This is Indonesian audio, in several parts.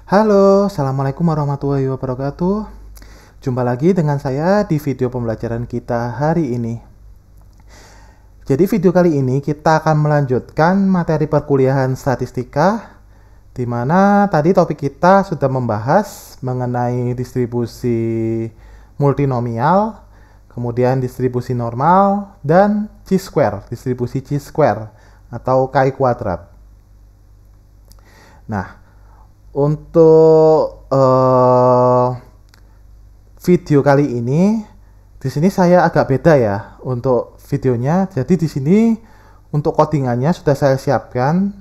Halo, Assalamualaikum warahmatullahi wabarakatuh. Jumpa lagi dengan saya di video pembelajaran kita hari ini. Jadi video kali ini kita akan melanjutkan materi perkuliahan statistika, di mana tadi topik kita sudah membahas mengenai distribusi multinomial, kemudian distribusi normal, dan chi-square, distribusi chi-square atau chi kuadrat. Nah, untuk video kali ini, di sini saya agak beda ya untuk videonya. Jadi di sini untuk codingannya sudah saya siapkan,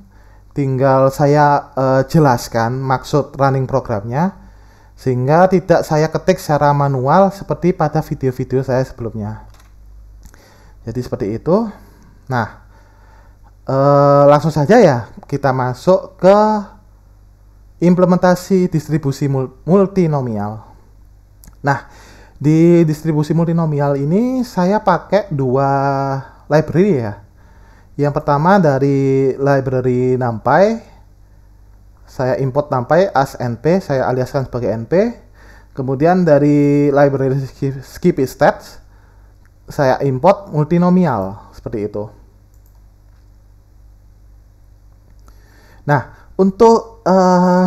tinggal saya jelaskan maksud running programnya, sehingga tidak saya ketik secara manual seperti pada video-video saya sebelumnya. Jadi seperti itu. Nah, langsung saja ya kita masuk ke implementasi distribusi multinomial. Nah, di distribusi multinomial ini saya pakai dua library ya. Yang pertama dari library NumPy. Saya import NumPy as NP, saya aliaskan sebagai NP. Kemudian dari library Skippystats, saya import multinomial seperti itu. Nah, untuk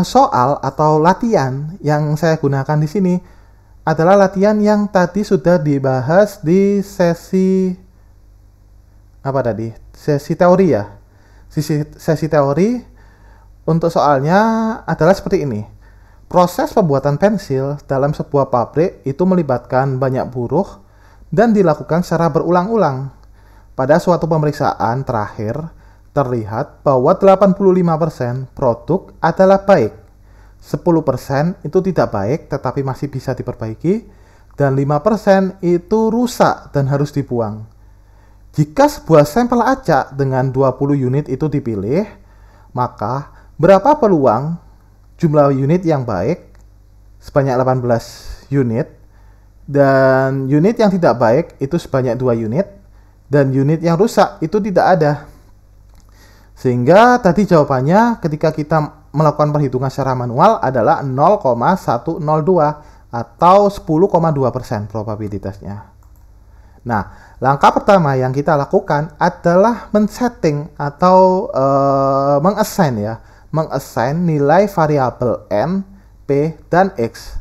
soal atau latihan yang saya gunakan di sini adalah latihan yang tadi sudah dibahas di sesi sesi teori ya. Sesi teori untuk soalnya adalah seperti ini. Proses pembuatan pensil dalam sebuah pabrik itu melibatkan banyak buruh dan dilakukan secara berulang-ulang. Pada suatu pemeriksaan terakhir, terlihat bahwa 85% produk adalah baik, 10% itu tidak baik tetapi masih bisa diperbaiki, dan 5% itu rusak dan harus dibuang. Jika sebuah sampel acak dengan 20 unit itu dipilih, maka berapa peluang jumlah unit yang baik sebanyak 18 unit, dan unit yang tidak baik itu sebanyak 2 unit, dan unit yang rusak itu tidak ada. Sehingga tadi jawabannya ketika kita melakukan perhitungan secara manual adalah 0,102 atau 10,2% probabilitasnya. Nah, langkah pertama yang kita lakukan adalah men-setting atau meng-assign nilai variabel n, p, dan x.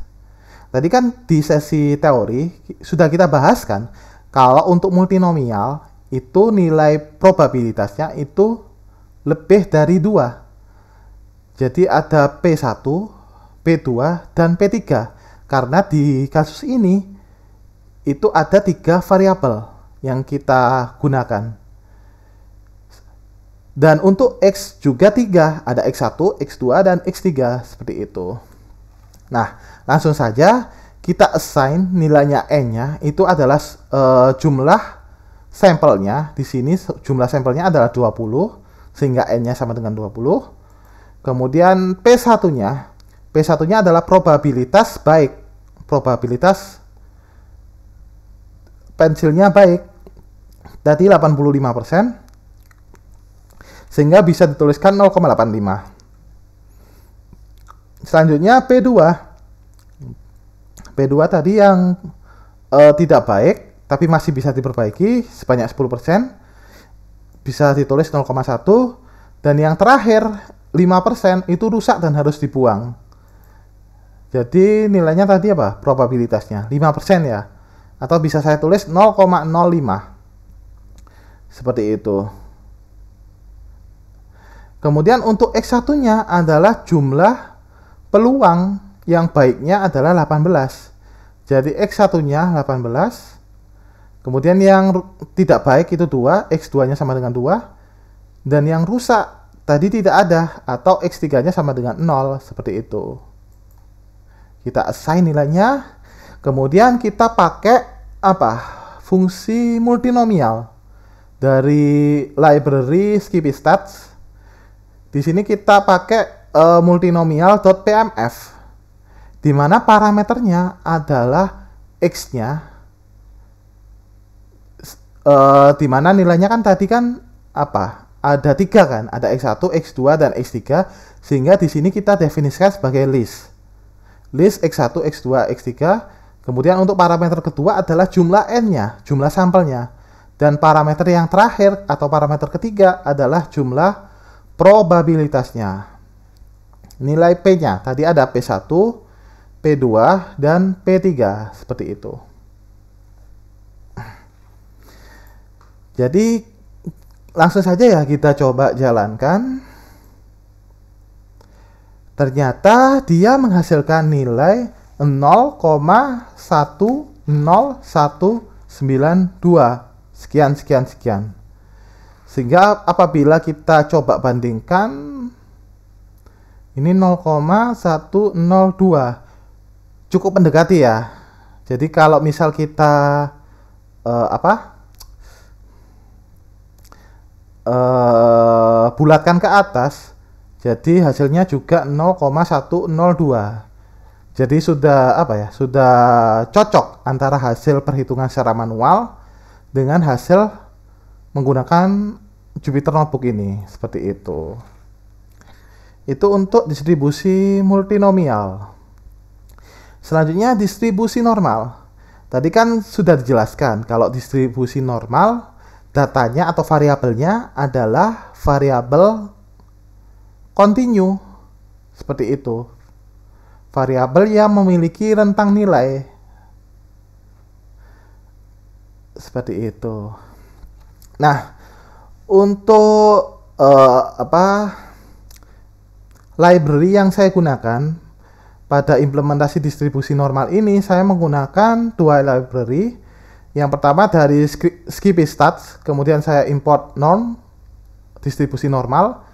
Tadi kan di sesi teori sudah kita bahas kan, kalau untuk multinomial itu nilai probabilitasnya itu lebih dari 2. Jadi ada P1, P2, dan P3. Karena di kasus ini itu ada 3 variabel yang kita gunakan. Dan untuk X juga 3. Ada X1, X2, dan X3. Seperti itu. Nah, langsung saja kita assign nilainya N-nya. Itu adalah jumlah sampelnya. Di sini jumlah sampelnya adalah 20. Sehingga N-nya sama dengan 20. Kemudian P1-nya adalah probabilitas baik. Probabilitas pensilnya baik. Tadi 85%. Sehingga bisa dituliskan 0,85. Selanjutnya P2. P2 tadi yang tidak baik, tapi masih bisa diperbaiki sebanyak 10%. Bisa ditulis 0,1, dan yang terakhir 5% itu rusak dan harus dibuang. Jadi nilainya tadi apa? Probabilitasnya 5% ya. Atau bisa saya tulis 0,05. Seperti itu. Kemudian untuk X1-nya adalah jumlah peluang yang baiknya adalah 18. Jadi X1-nya 18. Kemudian yang tidak baik itu 2, X2-nya sama dengan 2. Dan yang rusak tadi tidak ada, atau X3-nya sama dengan 0, seperti itu. Kita assign nilainya, kemudian kita pakai fungsi multinomial dari library Skippystats. Di sini kita pakai multinomial.pmf, di mana parameternya adalah X-nya, di mana nilainya kan tadi kan ada 3 kan, ada X1, X2, dan X3, sehingga di sini kita definisikan sebagai list. List X1, X2, X3, kemudian untuk parameter kedua adalah jumlah N-nya, jumlah sampelnya. Dan parameter yang terakhir atau parameter ketiga adalah jumlah probabilitasnya. Nilai P-nya, tadi ada P1, P2, dan P3, seperti itu. Jadi, langsung saja ya kita coba jalankan. Ternyata dia menghasilkan nilai 0,10192. Sekian. Sehingga apabila kita coba bandingkan, ini 0,102. Cukup mendekati ya. Jadi kalau misal kita bulatkan ke atas, jadi hasilnya juga 0,102. Jadi sudah sudah cocok antara hasil perhitungan secara manual dengan hasil menggunakan Jupyter Notebook ini, seperti itu. Itu untuk distribusi multinomial. Selanjutnya distribusi normal. Tadi kan sudah dijelaskan kalau distribusi normal datanya atau variabelnya adalah variabel kontinu, seperti itu. Variabel yang memiliki rentang nilai, seperti itu. Nah, untuk library yang saya gunakan pada implementasi distribusi normal ini, saya menggunakan 2 library. Yang pertama dari Skippystats, kemudian saya import norm distribusi normal.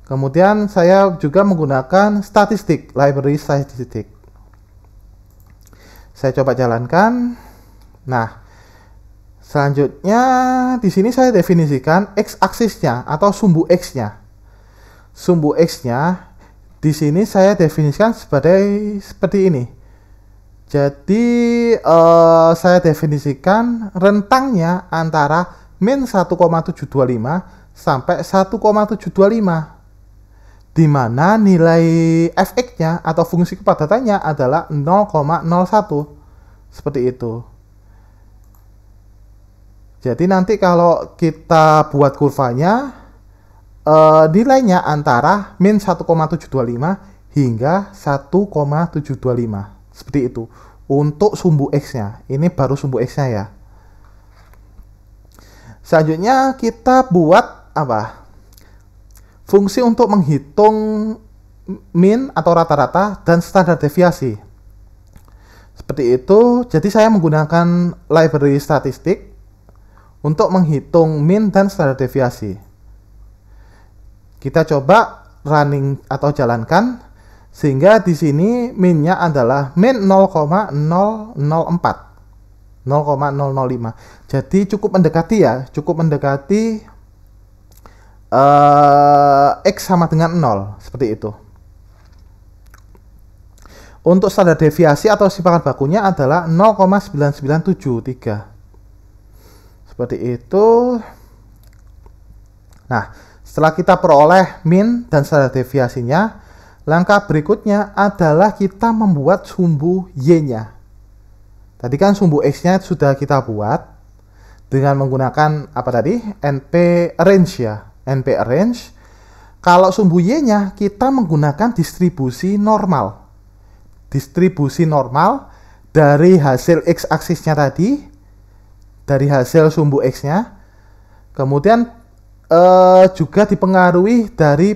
Kemudian saya juga menggunakan statistik, library statistik. Saya coba jalankan. Nah, selanjutnya di sini saya definisikan x-aksisnya atau sumbu x-nya. Sumbu x-nya di sini saya definisikan seperti ini. Jadi saya definisikan rentangnya antara min 1,725 sampai 1,725. Di mana nilai fx-nya atau fungsi kepadatannya adalah 0,01. Seperti itu. Jadi nanti kalau kita buat kurvanya, nilainya antara min 1,725 hingga 1,725. Seperti itu. Untuk sumbu x-nya. Ini baru sumbu x-nya ya. Selanjutnya kita buat fungsi untuk menghitung min atau rata-rata dan standar deviasi. Seperti itu. Jadi saya menggunakan library statistik untuk menghitung min dan standar deviasi. Kita coba running atau jalankan, sehingga di sini min-nya adalah min 0,004, 0,005. Jadi cukup mendekati ya, X sama dengan 0, seperti itu. Untuk standar deviasi atau simpanan bakunya adalah 0,9973. Seperti itu. Nah, setelah kita peroleh min dan standar deviasinya, langkah berikutnya adalah kita membuat sumbu y-nya. Tadi kan sumbu x-nya sudah kita buat dengan menggunakan NP arrange ya. NP arrange. Kalau sumbu y-nya kita menggunakan distribusi normal. Distribusi normal dari hasil x-aksisnya tadi, dari hasil sumbu x-nya, kemudian juga dipengaruhi dari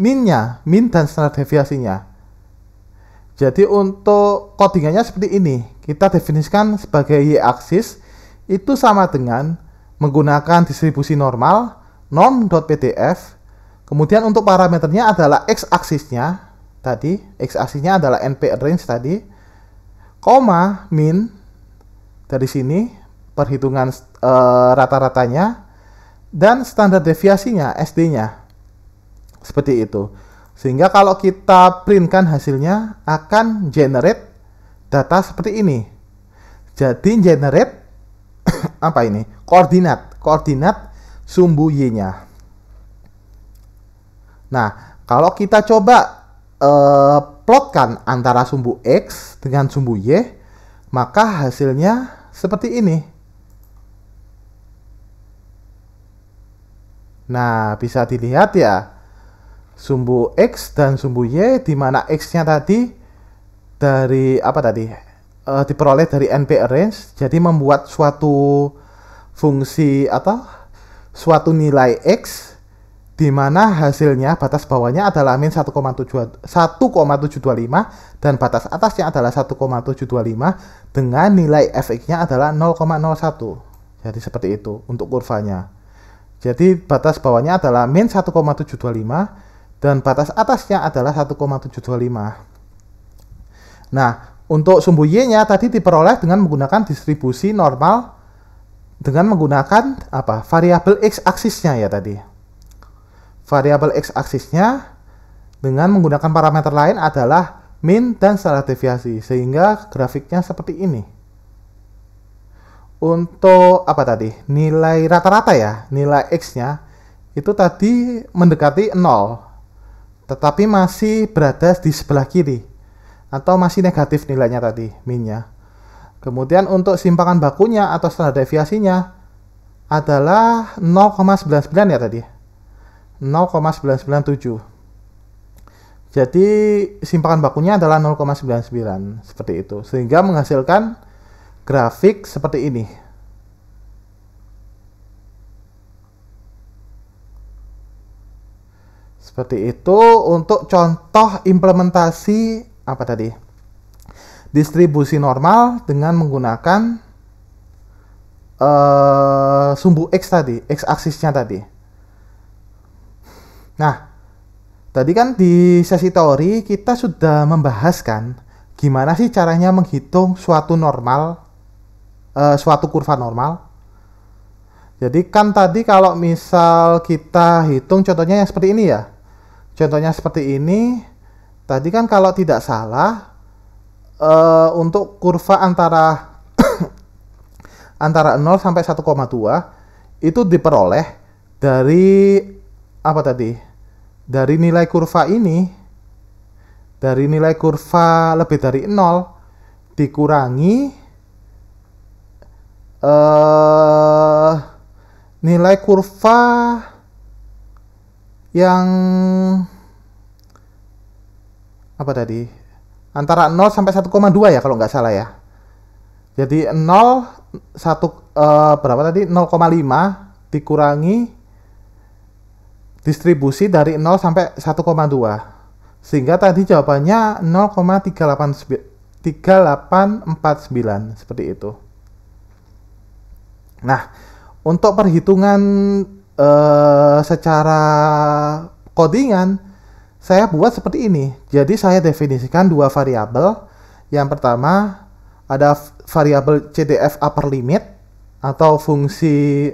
min-nya, min dan standar deviasinya. Jadi untuk codingannya seperti ini. Kita definisikan sebagai y-aksis itu sama dengan menggunakan distribusi normal norm.pdf. Kemudian untuk parameternya adalah x-aksisnya tadi, x-aksisnya adalah np arrange tadi, koma min dari sini perhitungan rata-ratanya dan standar deviasinya SD-nya. Seperti itu. Sehingga kalau kita printkan hasilnya akan generate data seperti ini. Jadi generate koordinat sumbu y-nya. Nah, kalau kita coba plotkan antara sumbu X dengan sumbu Y, maka hasilnya seperti ini. Nah, bisa dilihat ya, sumbu X dan sumbu Y, di mana X-nya tadi dari apa tadi? Diperoleh dari NP arrange, jadi membuat suatu fungsi atau suatu nilai X di mana hasilnya batas bawahnya adalah min 1,725 dan batas atasnya adalah 1,725 dengan nilai fx-nya adalah 0,01. Jadi seperti itu untuk kurvanya. Jadi batas bawahnya adalah min 1,725 dan batas atasnya adalah 1,725. Nah, untuk sumbu y-nya tadi diperoleh dengan menggunakan distribusi normal dengan menggunakan apa? Variabel x-aksisnya ya tadi. Variabel x-aksisnya dengan menggunakan parameter lain adalah min dan standar deviasi, sehingga grafiknya seperti ini. Untuk apa tadi? Nilai rata-rata ya, nilai x-nya itu tadi mendekati 0, tetapi masih berada di sebelah kiri atau masih negatif nilainya tadi, minnya. Kemudian untuk simpangan bakunya atau standar deviasinya adalah 0,99 ya tadi. 0,997. Jadi simpangan bakunya adalah 0,99 seperti itu, sehingga menghasilkan grafik seperti ini. Seperti itu untuk contoh implementasi apa tadi? Distribusi normal dengan menggunakan sumbu X tadi, X-aksisnya tadi. Nah, tadi kan di sesi teori kita sudah membahaskan gimana sih caranya menghitung suatu normal, suatu kurva normal. Jadi kan tadi kalau misal kita hitung contohnya yang seperti ini ya. Contohnya seperti ini, tadi kan kalau tidak salah untuk kurva antara antara 0 sampai 1,2 itu diperoleh dari apa tadi? Dari nilai kurva ini, dari nilai kurva lebih dari 0 dikurangi nilai kurva yang apa tadi? Antara 0 sampai 1,2 ya kalau nggak salah ya. Jadi 0 berapa tadi? 0,5 dikurangi distribusi dari 0 sampai 1,2. Sehingga tadi jawabannya 0,3849 seperti itu. Nah, untuk perhitungan secara codingan saya buat seperti ini. Jadi saya definisikan dua variabel. Yang pertama ada variabel CDF upper limit atau fungsi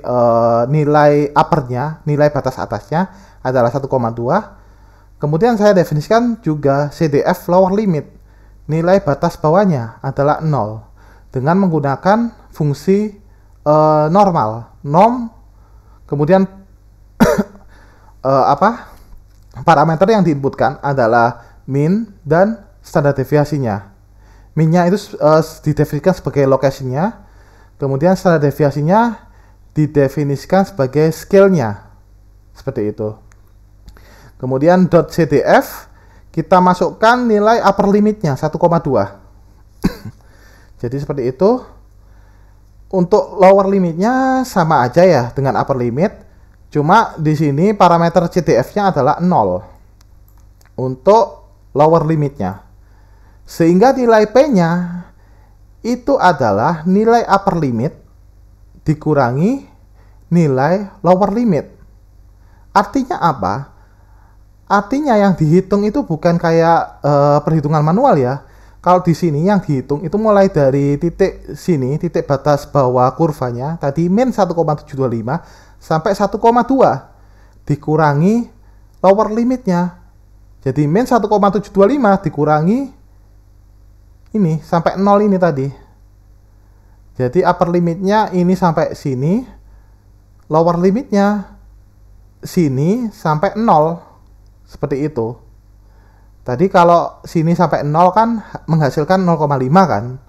nilai uppernya, nilai batas atasnya adalah 1,2. Kemudian saya definisikan juga CDF lower limit, nilai batas bawahnya adalah 0 dengan menggunakan fungsi normal, norm. Kemudian parameter yang diinputkan adalah min dan standar deviasinya. Minnya itu didefinisikan sebagai lokasinya. Kemudian standar deviasinya didefinisikan sebagai scale-nya. Seperti itu. Kemudian .cdf kita masukkan nilai upper limitnya 1,2. Jadi seperti itu. Untuk lower limitnya sama aja ya dengan upper limit. Cuma di sini parameter CDF-nya adalah 0. Untuk lower limitnya. Sehingga nilai P-nya itu adalah nilai upper limit dikurangi nilai lower limit. Artinya apa? Artinya yang dihitung itu bukan kayak perhitungan manual ya. Kalau di sini yang dihitung itu mulai dari titik sini, titik batas bawah kurvanya, tadi min 1,725 sampai 1,2 dikurangi lower limitnya. Jadi min 1,725 dikurangi ini sampai 0 ini tadi. Jadi upper limitnya ini sampai sini, lower limitnya sini sampai 0. Seperti itu. Tadi kalau sini sampai 0 kan menghasilkan 0,5 kan.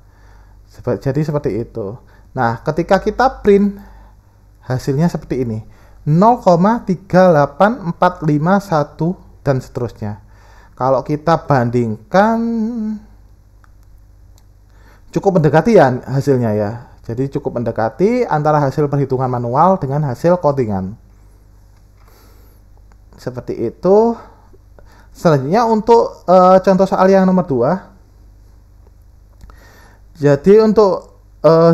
Jadi seperti itu. Nah, ketika kita print hasilnya seperti ini. 0,38451 dan seterusnya. Kalau kita bandingkan cukup mendekati ya hasilnya ya. Jadi cukup mendekati antara hasil perhitungan manual dengan hasil codingan. Seperti itu. Selanjutnya untuk contoh soal yang nomor 2. Jadi untuk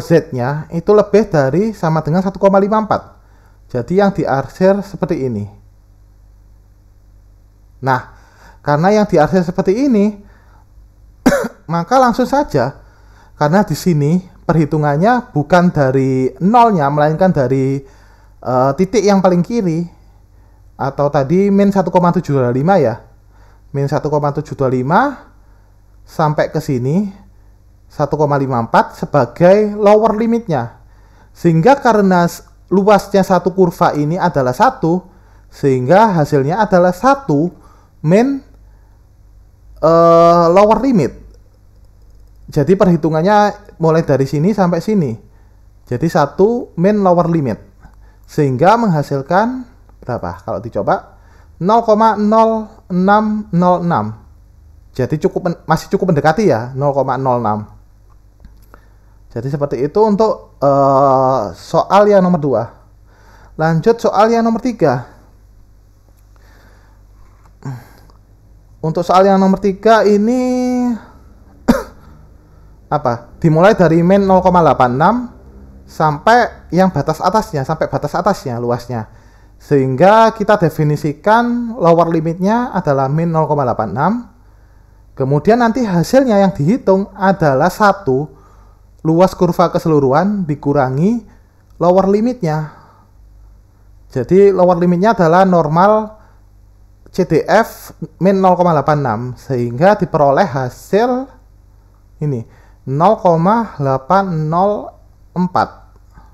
Z-nya itu lebih dari sama dengan 1,54. Jadi yang diarsir seperti ini. Nah, karena yang diarsir seperti ini, maka langsung saja, karena di sini perhitungannya bukan dari nolnya, melainkan dari titik yang paling kiri, atau tadi min 1,725 ya. Min 1,725 sampai ke sini 1,54 sebagai lower limitnya. Sehingga karena luasnya satu kurva ini adalah 1, sehingga hasilnya adalah 1 min lower limit. Jadi perhitungannya mulai dari sini sampai sini. Jadi 1 min lower limit. Sehingga menghasilkan berapa? Kalau dicoba 0,0606. Jadi masih cukup mendekati ya, 0,06. Jadi seperti itu untuk soal yang nomor 2. Lanjut soal yang nomor 3. Untuk soal yang nomor 3 ini apa? Dimulai dari min 0,86 sampai yang batas atasnya, sampai batas atasnya luasnya. Sehingga kita definisikan lower limitnya adalah min 0,86. Kemudian nanti hasilnya yang dihitung adalah 1 luas kurva keseluruhan dikurangi lower limitnya. Jadi lower limitnya adalah normal CDF min 0,86. Sehingga diperoleh hasil ini 0,804.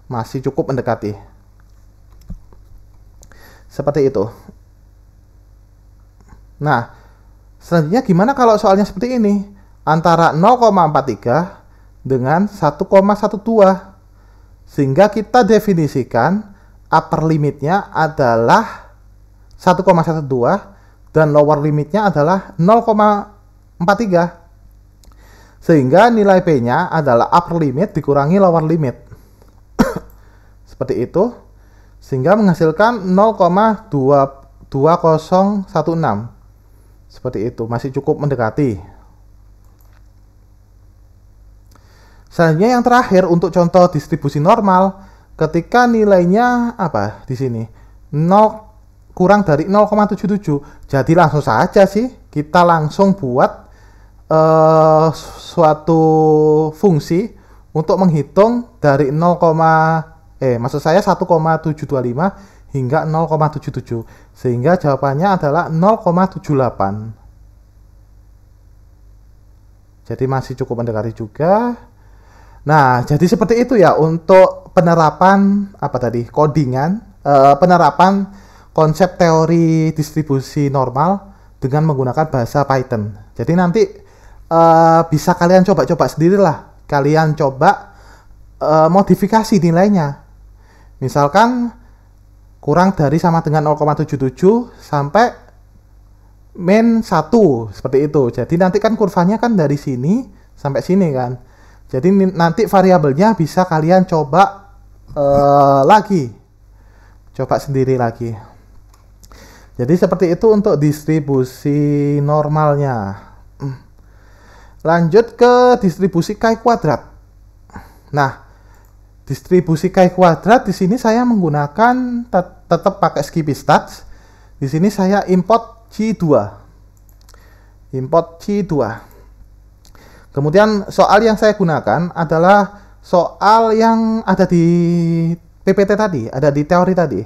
Masih cukup mendekati. Seperti itu. Nah, selanjutnya gimana kalau soalnya seperti ini? Antara 0,43 dengan 1,12. Sehingga kita definisikan upper limitnya adalah 1,12 dan lower limitnya adalah 0,43. Sehingga nilai P-nya adalah upper limit dikurangi lower limit. Seperti itu. Sehingga menghasilkan 0,2016. Seperti itu, masih cukup mendekati. Selanjutnya yang terakhir untuk contoh distribusi normal, ketika nilainya apa di sini? 0 kurang dari 0,77. Jadi langsung saja sih kita langsung buat suatu fungsi untuk menghitung dari maksud saya 1,725 hingga 0,77. Sehingga jawabannya adalah 0,78. Jadi masih cukup mendekati juga. Nah, jadi seperti itu ya untuk penerapan codingan, penerapan konsep teori distribusi normal dengan menggunakan bahasa Python. Jadi nanti bisa kalian coba-coba sendirilah. Kalian coba modifikasi nilainya. Misalkan kurang dari sama dengan 0,77 sampai min 1 seperti itu. Jadi nanti kan kurvanya kan dari sini sampai sini kan. Jadi nanti variabelnya bisa kalian coba lagi. Coba sendiri lagi. Jadi seperti itu untuk distribusi normalnya. Lanjut ke distribusi chi kuadrat. Nah, distribusi chi kuadrat di sini saya menggunakan tetap pakai Skippy Stats. Di sini saya import C2. Import C2. Kemudian soal yang saya gunakan adalah soal yang ada di PPT tadi, ada di teori tadi.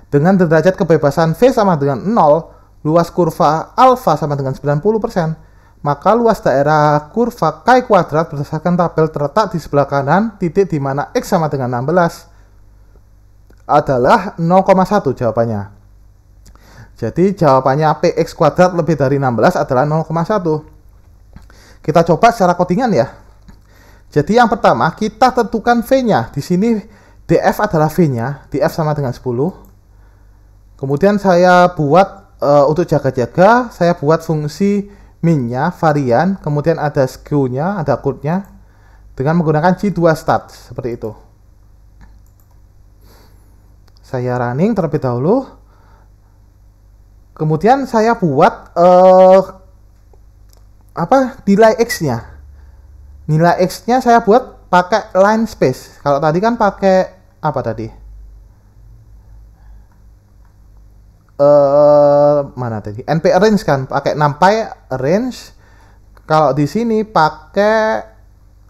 Dengan derajat kebebasan V sama dengan 0, luas kurva alfa sama dengan 90%. Maka luas daerah kurva chi kuadrat berdasarkan tabel terletak di sebelah kanan titik di mana X sama dengan 16 adalah 0,1 jawabannya. Jadi jawabannya px kuadrat lebih dari 16 adalah 0,1. Kita coba secara codingan ya. Jadi yang pertama kita tentukan V-nya. Di sini df adalah V-nya, df sama dengan 10. Kemudian saya buat untuk jaga-jaga, saya buat fungsi min-nya, varian, kemudian ada skew-nya, ada code-nya dengan menggunakan G2 start seperti itu. Saya running terlebih dahulu. Kemudian saya buat nilai x-nya. Nilai x-nya saya buat pakai line space. Kalau tadi kan pakai apa tadi? Mana tadi? NP arrange kan, pakai numpy arrange. Kalau di sini pakai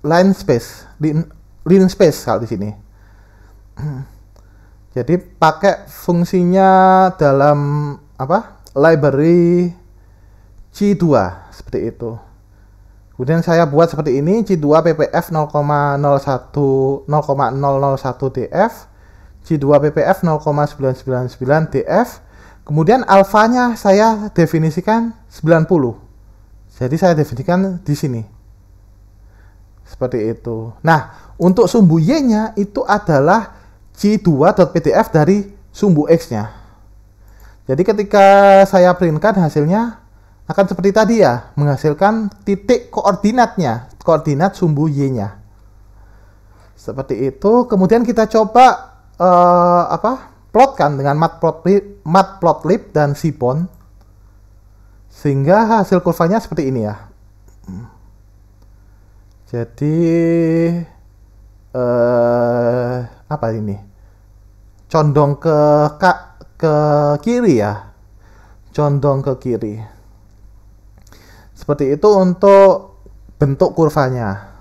line space, line space kalau di sini. Jadi pakai fungsinya dalam library G2 seperti itu. Kemudian saya buat seperti ini, G2 ppf 0,01 df, G2 ppf 0,999 df. Kemudian alfanya saya definisikan 90. Jadi saya definisikan di sini. Seperti itu. Nah, untuk sumbu y-nya itu adalah G2.pdf dari sumbu x-nya. Jadi ketika saya printkan hasilnya akan seperti tadi ya, menghasilkan titik koordinatnya, koordinat sumbu y-nya. Seperti itu. Kemudian kita coba plotkan dengan matplotlib dan Seaborn, sehingga hasil kurvanya seperti ini ya. Jadi apa ini? Condong ke kiri ya. Condong ke kiri. Seperti itu untuk bentuk kurvanya.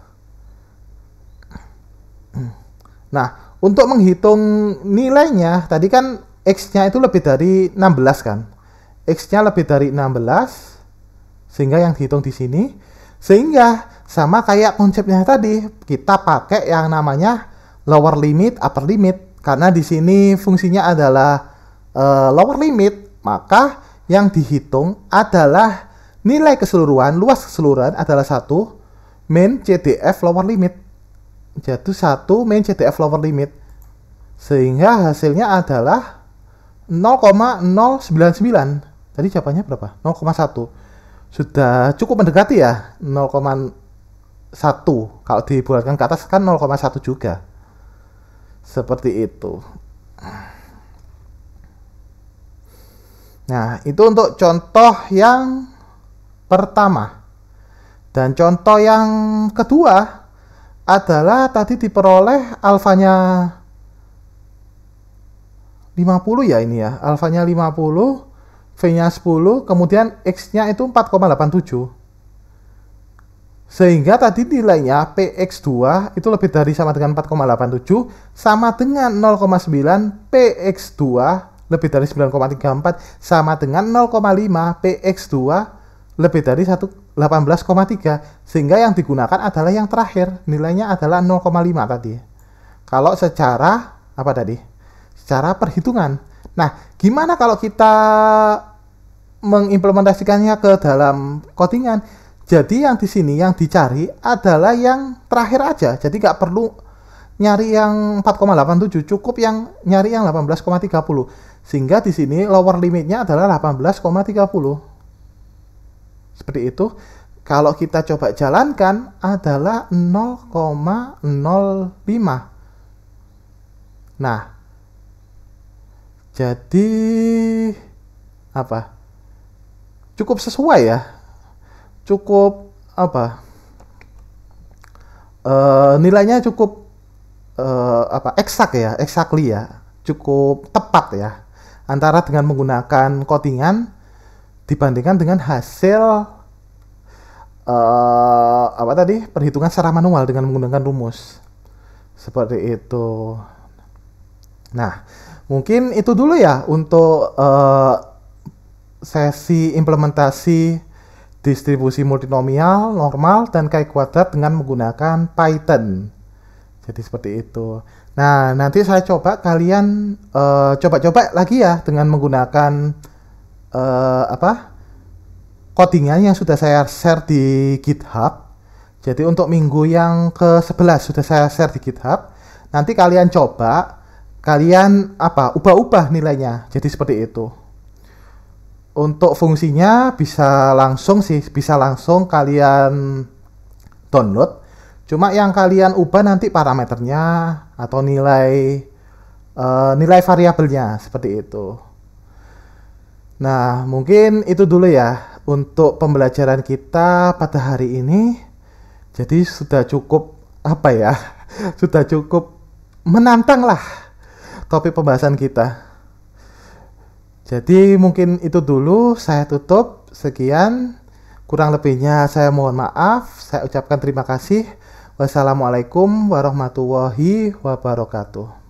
Nah, untuk menghitung nilainya, tadi kan X-nya itu lebih dari 16 kan. X-nya lebih dari 16, sehingga yang dihitung di sini. Sehingga sama kayak konsepnya tadi, kita pakai yang namanya lower limit, upper limit. Karena di sini fungsinya adalah lower limit, maka yang dihitung adalah nilai keseluruhan, luas keseluruhan adalah 1 main CDF lower limit. Jadi 1 main CDF lower limit. Sehingga hasilnya adalah 0,099. Tadi jawabannya berapa? 0,1. Sudah cukup mendekati ya. 0,1. Kalau dibulatkan ke atas kan 0,1 juga. Seperti itu. Nah, itu untuk contoh yang pertama. Dan contoh yang kedua adalah tadi diperoleh alfanya 50 ya ini ya. Alfanya 50, V-nya 10, kemudian X-nya itu 4,87. Sehingga tadi nilainya PX2 itu lebih dari sama dengan 4,87 sama dengan 0,9 PX2 lebih dari 9,34 sama dengan 0,5 PX2 lebih dari 18,3, sehingga yang digunakan adalah yang terakhir, nilainya adalah 0,5 tadi. Kalau secara apa tadi? Secara perhitungan. Nah, gimana kalau kita mengimplementasikannya ke dalam codingan? Jadi yang di sini yang dicari adalah yang terakhir aja. Jadi nggak perlu nyari yang 4,87, cukup yang nyari yang 18,30. Sehingga di sini lower limitnya adalah 18,30. Seperti itu. Kalau kita coba jalankan adalah 0,05. Nah, jadi apa? Cukup sesuai ya. Cukup apa? Nilainya cukup eksak ya, exactly ya. Cukup tepat ya. Antara dengan menggunakan codingan dibandingkan dengan hasil perhitungan secara manual dengan menggunakan rumus. Seperti itu. Nah, mungkin itu dulu ya untuk sesi implementasi distribusi multinomial, normal, dan chi kuadrat dengan menggunakan Python. Jadi seperti itu. Nah, nanti saya coba kalian coba-coba lagi ya dengan menggunakan codingan yang sudah saya share di GitHub. Jadi untuk minggu yang ke-11 sudah saya share di GitHub. Nanti kalian coba, kalian ubah-ubah nilainya. Jadi seperti itu. Untuk fungsinya bisa langsung kalian download. Cuma yang kalian ubah nanti parameternya atau nilai variabelnya seperti itu. Nah, mungkin itu dulu ya untuk pembelajaran kita pada hari ini. Jadi sudah cukup sudah cukup menantang lah topik pembahasan kita. Jadi mungkin itu dulu, saya tutup. Sekian, kurang lebihnya saya mohon maaf. Saya ucapkan terima kasih. Wassalamualaikum warahmatullahi wabarakatuh.